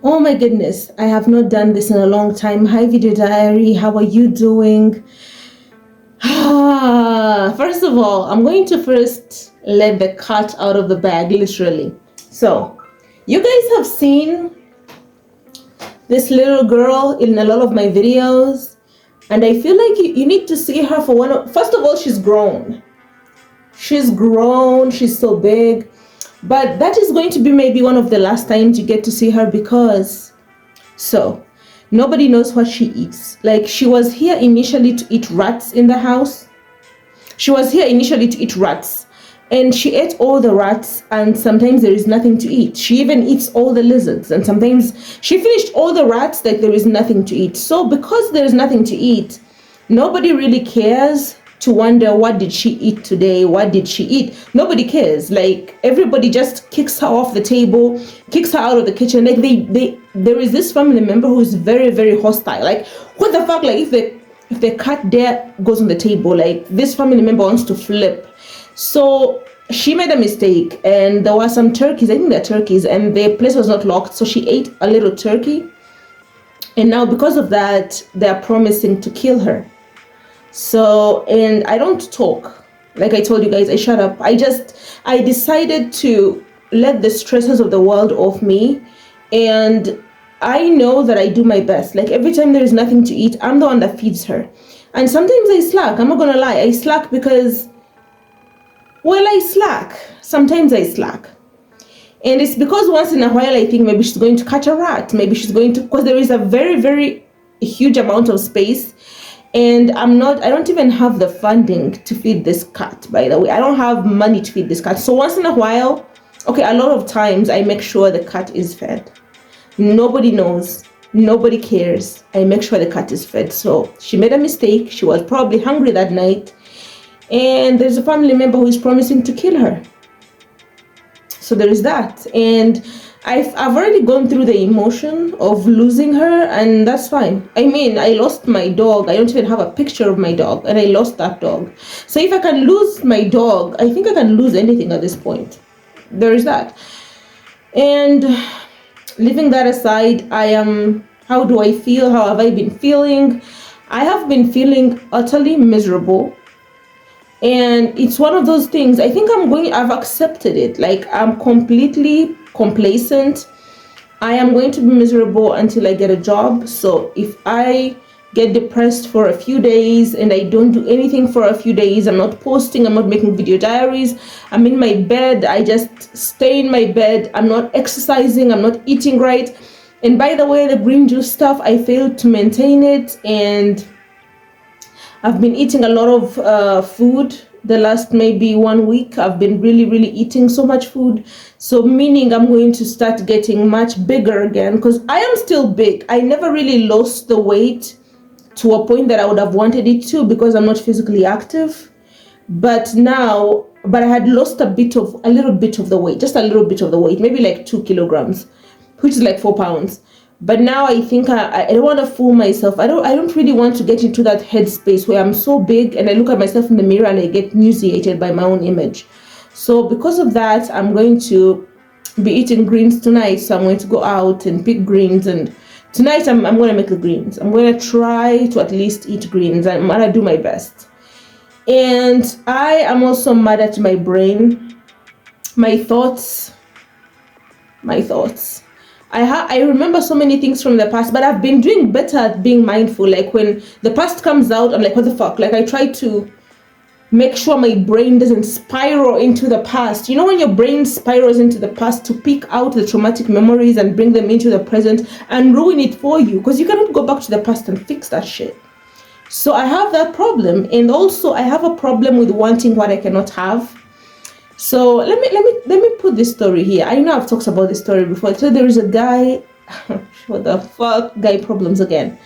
Oh my goodness, I have not done this in a long time. Hi, Video Diary, how are you doing? First of all, I'm going to first let the cat out of the bag, literally. So, you guys have seen this little girl in a lot of my videos, and I feel like you need to see her for first of all, she's grown. She's grown, she's so big. But that is going to be maybe one of the last times you get to see her because nobody knows what she eats. Like, she was here initially to eat rats in the house. And she ate all the rats, and sometimes there is nothing to eat. She even eats all the lizards, and sometimes she finished all the rats, like there is nothing to eat. So because there's nothing to eat, nobody really cares to wonder what did she eat today, what did she eat. Nobody cares. Like, everybody just kicks her off the table, kicks her out of the kitchen. Like, there is this family member who is very, very hostile. Like, what the fuck? Like, if the cat there goes on the table, like, this family member wants to flip. So she made a mistake, and there were some turkeys, I think they're turkeys, and the place was not locked, so she ate a little turkey. And now because of that, they're promising to kill her. So, and I don't talk. Like I told you guys, I shut up. I decided to let the stresses of the world off me. And I know that I do my best. Like, every time there is nothing to eat, I'm the one that feeds her. And sometimes I slack. I'm not gonna lie. I slack because, well, I slack. Sometimes I slack. And it's because once in a while I think maybe she's going to catch a rat. Maybe she's going to, because there is a very, very huge amount of space. And I don't even have the funding to feed this cat, by the way. I don't have money to feed this cat. So once in a while, okay, a lot of times I make sure the cat is fed. Nobody knows. Nobody cares. I make sure the cat is fed. So she made a mistake. She was probably hungry that night. And there's a family member who is promising to kill her. So there is that. And I've already gone through the emotion of losing her, and that's fine. I mean, I lost my dog. I don't even have a picture of my dog, and I lost that dog. So if I can lose my dog, I think I can lose anything at this point. There is that. And leaving that aside, how do I feel? How have I been feeling? I have been feeling utterly miserable. And it's one of those things, I think I've accepted it. Like, I'm completely complacent. I am going to be miserable until I get a job. So if I get depressed for a few days and I don't do anything for a few days, I'm not posting, I'm not making video diaries, I'm in my bed, I just stay in my bed, I'm not exercising, I'm not eating right. And by the way, the green juice stuff, I failed to maintain it, and I've been eating a lot of food the last maybe 1 week. I've been really, really eating so much food. So meaning I'm going to start getting much bigger again, because I am still big. I never really lost the weight to a point that I would have wanted it to, because I'm not physically active. But I had lost a little bit of the weight, just a little bit of the weight, maybe like 2 kilograms, which is like 4 pounds. But now I think I don't want to fool myself. I don't really want to get into that headspace where I'm so big and I look at myself in the mirror and I get nauseated by my own image. So because of that, I'm going to be eating greens tonight. So I'm going to go out and pick greens, and tonight I'm going to make the greens. I'm going to try to at least eat greens. I'm going to do my best. And I am also mad at my brain. My thoughts. I remember so many things from the past, but I've been doing better at being mindful. Like, when the past comes out, I'm like, what the fuck? Like, I try to make sure my brain doesn't spiral into the past. You know, when your brain spirals into the past, to pick out the traumatic memories and bring them into the present and ruin it for you, because you cannot go back to the past and fix that shit. So I have that problem, and also I have a problem with wanting what I cannot have. So let me put this story here. I know I've talked about this story before. So there is a guy, what the fuck, guy problems again.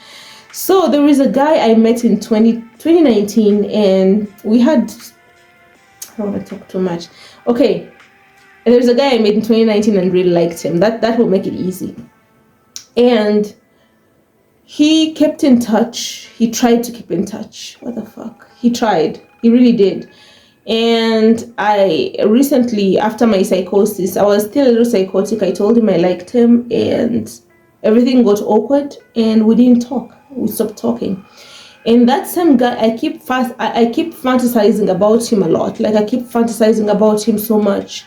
So there is a guy I met in 2019, and we had, I don't want to talk too much. Okay, there's a guy I met in 2019 and really liked him. That will make it easy. And he kept in touch. He tried to keep in touch. What the fuck? He tried. He really did. And I recently, after my psychosis, I was still a little psychotic. I told him I liked him, and Everything got awkward and we didn't talk. We stopped talking. And that same guy, I keep fantasizing about him a lot. Like I keep fantasizing about him so much,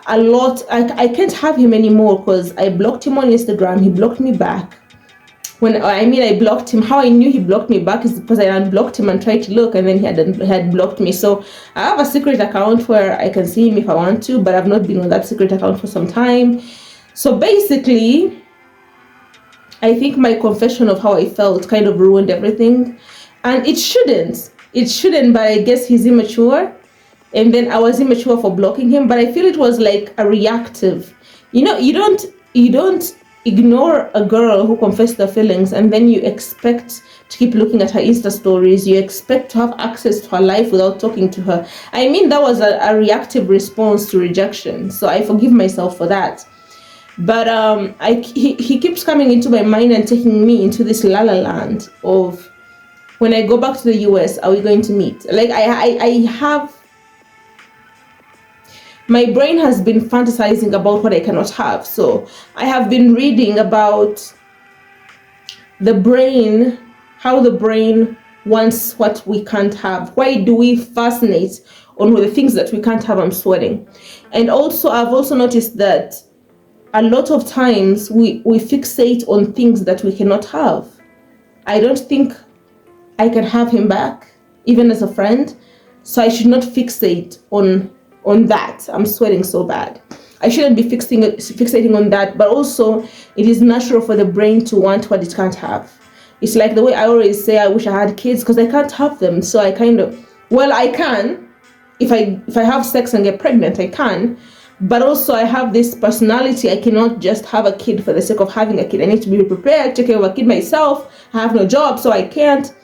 a lot. I can't have him anymore because I blocked him on Instagram. He blocked me back. I blocked him. How I knew he blocked me back is because I unblocked him and tried to look, and then had blocked me. So I have a secret account where I can see him if I want to, but I've not been on that secret account for some time. So basically, I think my confession of how I felt kind of ruined everything. And it shouldn't. It shouldn't, but I guess he's immature. And then I was immature for blocking him, but I feel it was like a reactive. You don't ignore a girl who confessed their feelings and then you expect to keep looking at her Insta stories. You expect to have access to her life without talking to her. I mean, that was a reactive response to rejection. So I forgive myself for that. But he keeps coming into my mind and taking me into this la la land of, when I go back to the US, are we going to meet? Like I have, my brain has been fantasizing about what I cannot have. So I have been reading about the brain, how the brain wants what we can't have. Why do we fascinate on the things that we can't have? I'm sweating. And also, I've also noticed that a lot of times we fixate on things that we cannot have. I don't think I can have him back, even as a friend. So I should not fixate on that. I'm sweating so bad. I shouldn't be fixating on that, but also it is natural for the brain to want what it can't have. It's like the way I always say, I wish I had kids because I can't have them. So I kind of, well, I can. If I have sex and get pregnant, I can. But also I have this personality. I cannot just have a kid for the sake of having a kid. I need to be prepared to take care of a kid myself. I have no job, so I can't.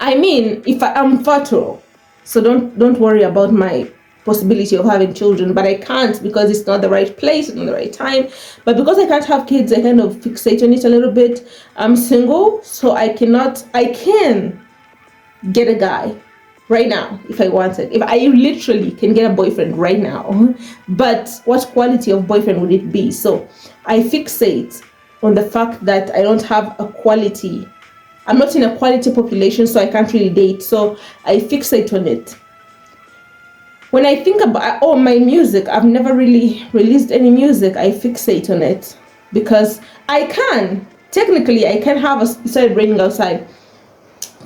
I mean, if I'm fertile, so don't worry about my possibility of having children, but I can't because it's not the right place, it's not the right time. But because I can't have kids, I kind of fixate on it a little bit. I'm single, so I can get a guy right now if I wanted. If I literally can get a boyfriend right now, but what quality of boyfriend would it be? So I fixate on the fact that I don't have a quality. I'm not in a quality population, so I can't really date. So I fixate on it. When I think about, my music, I've never really released any music. I fixate on it because technically I can have it started raining outside.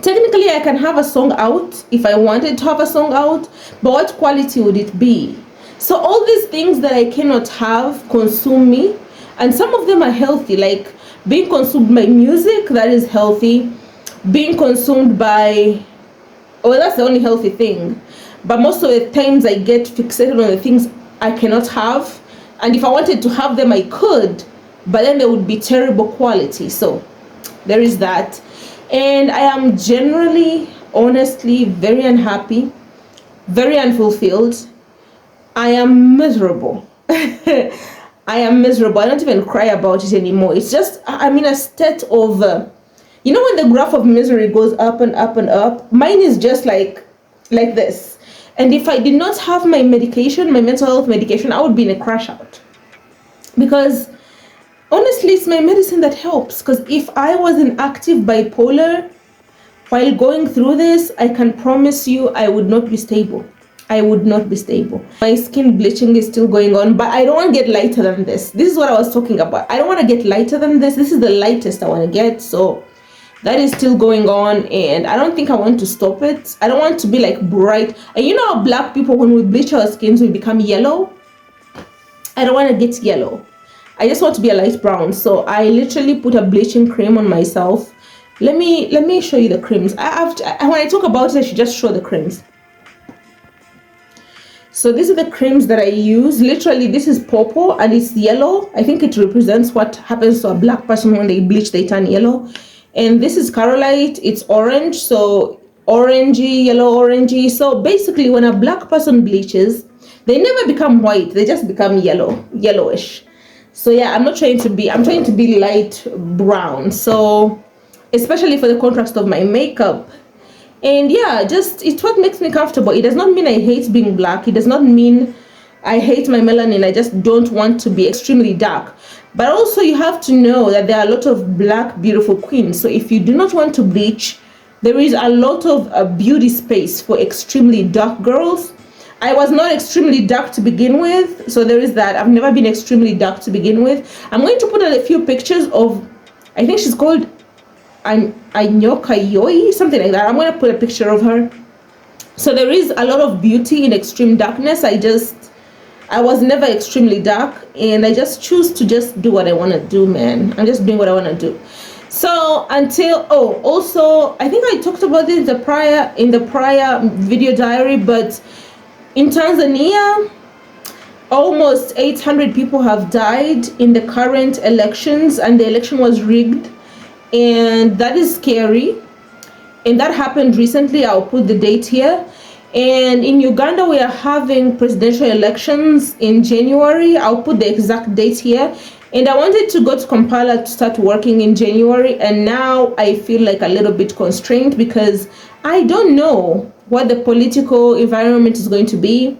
Technically, I can have a song out if I wanted to have a song out, but what quality would it be? So all these things that I cannot have consume me, and some of them are healthy, like being consumed by music, that is healthy. Being consumed by, that's the only healthy thing. But most of the times I get fixated on the things I cannot have, and if I wanted to have them, I could, but then they would be terrible quality. So there is that. And I am generally, honestly, very unhappy, very unfulfilled. I am miserable. I am miserable. I don't even cry about it anymore. It's just, I'm in a state of, when the graph of misery goes up and up and up, mine is just like this. And if I did not have my medication, my mental health medication, I would be in a crash out. Because honestly, it's my medicine that helps. Because if I was in active bipolar while going through this, I can promise you I would not be stable. I would not be stable. My skin bleaching is still going on, but I don't want to get lighter than this. This is what I was talking about. I don't want to get lighter than this. This is the lightest I want to get. So that is still going on, and I don't think I want to stop it. I don't want to be like bright. And you know how black people, when we bleach our skins, we become yellow? I don't want to get yellow. I just want to be a light brown. So I literally put a bleaching cream on myself. Let me show you the creams. When I talk about it, I should just show the creams. So these are the creams that I use. Literally, this is purple and it's yellow. I think it represents what happens to a black person when they bleach, they turn yellow. And this is Carolite, it's orange, so orangey, yellow orangey. So basically when a black person bleaches, they never become white, they just become yellowish. So yeah, I'm trying to be light brown. So especially for the contrast of my makeup. And yeah, just it's what makes me comfortable. It does not mean I hate being black. It does not mean I hate my melanin. I just don't want to be extremely dark. But also you have to know that there are a lot of black beautiful queens. So if you do not want to bleach, there is a lot of beauty space for extremely dark girls. I was not extremely dark to begin with, so there is that. I've never been extremely dark to begin with. I'm going to put a few pictures of, I think she's called Anyoka Yoi, something like that. I'm going to put a picture of her. So there is a lot of beauty in extreme darkness. I was never extremely dark, and I just choose to just do what I want to do, man. I'm just doing what I want to do. So also, I think I talked about this in the prior video diary, but in Tanzania, almost 800 people have died in the current elections, and the election was rigged, and that is scary. And that happened recently. I'll put the date here. And in Uganda, we are having presidential elections in January. I'll put the exact date here. And I wanted to go to Kampala to start working in January, and now I feel like a little bit constrained because I don't know what the political environment is going to be.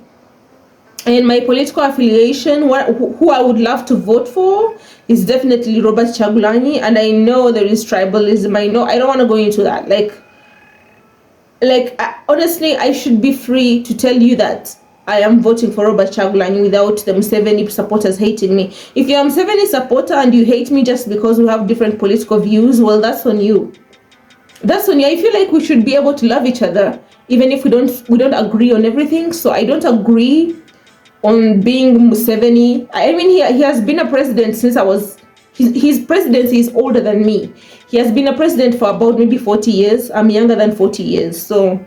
And my political affiliation, who I would love to vote for, is definitely Robert Kyagulanyi. And I know there is tribalism. I don't want to go into that. Honestly, I should be free to tell you that I am voting for Robert Kyagulanyi without the Museveni supporters hating me. If you're a Museveni supporter and you hate me just because we have different political views, well, that's on you. That's on you. I feel like we should be able to love each other, even if we don't agree on everything. So I don't agree on being Museveni. I mean, he has been a president since his presidency is older than me. He has been a president for about maybe 40 years. I'm younger than 40 years. So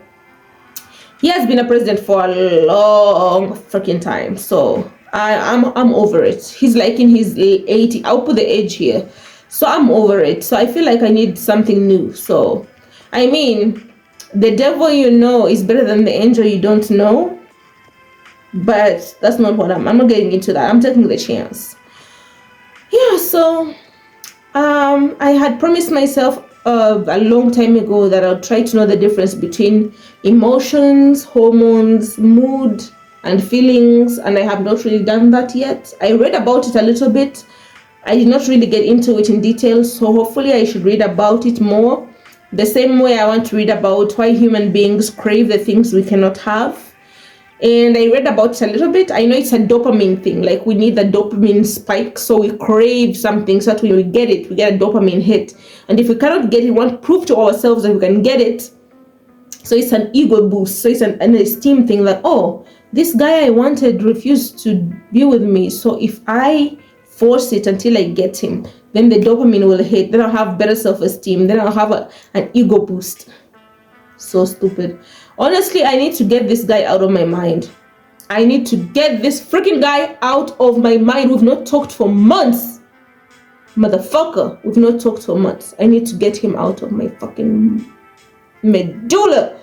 he has been a president for a long freaking time. So I'm over it. He's like in his 80. I'll put the age here. So I'm over it. So I feel like I need something new. So, I mean, the devil you know is better than the angel you don't know. But that's not what I'm not getting into that. I'm taking the chance. Yeah, so I had promised myself a long time ago that I'll try to know the difference between emotions, hormones, mood, and feelings, and I have not really done that yet. I read about it a little bit. I did not really get into it in detail, so hopefully I should read about it more. The same way I want to read about why human beings crave the things we cannot have. And I read about it a little bit. I know it's a dopamine thing. Like, we need the dopamine spike, so we crave something so that when we get it, we get a dopamine hit. And if we cannot get it, we want to prove to ourselves that we can get it. So it's an ego boost. So it's an esteem thing, like, oh, this guy I wanted refused to be with me. So if I force it until I get him, then the dopamine will hit. Then I'll have better self-esteem. Then I'll have an ego boost. So stupid. Honestly, I need to get this guy out of my mind. I need to get this freaking guy out of my mind. We've not talked for months. Motherfucker, we've not talked for months. I need to get him out of my fucking medulla.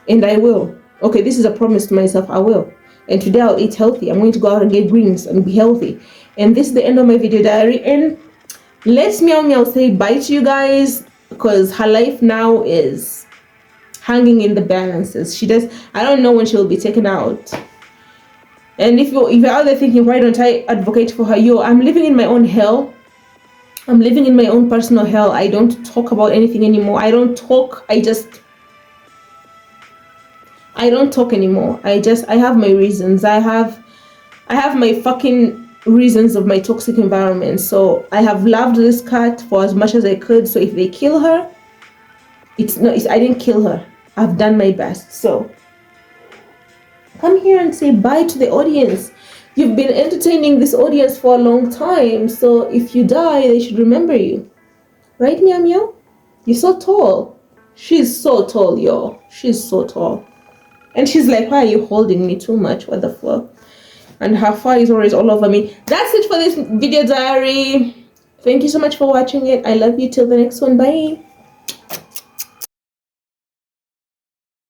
And I will. Okay, this is a promise to myself. I will. And today I'll eat healthy. I'm going to go out and get greens and be healthy. And this is the end of my video diary. And let's meow say bye to you guys, because her life now is hanging in the balances. I don't know when she will be taken out. And if you're out there thinking, why don't I advocate for her? I'm living in my own hell. I'm living in my own personal hell. I don't talk about anything anymore. I don't talk. I don't talk anymore. I have my reasons. I have my fucking reasons of my toxic environment. So I have loved this cat for as much as I could. So if they kill her, I didn't kill her. I've done my best. So come here and say bye to the audience. You've been entertaining this audience for a long time. So if you die, they should remember you. Right, Meow Meow? You're so tall. She's so tall, yo. She's so tall. And she's like, why are you holding me too much? What the fuck? And her fur is always all over me. That's it for this video diary. Thank you so much for watching it. I love you till the next one. Bye.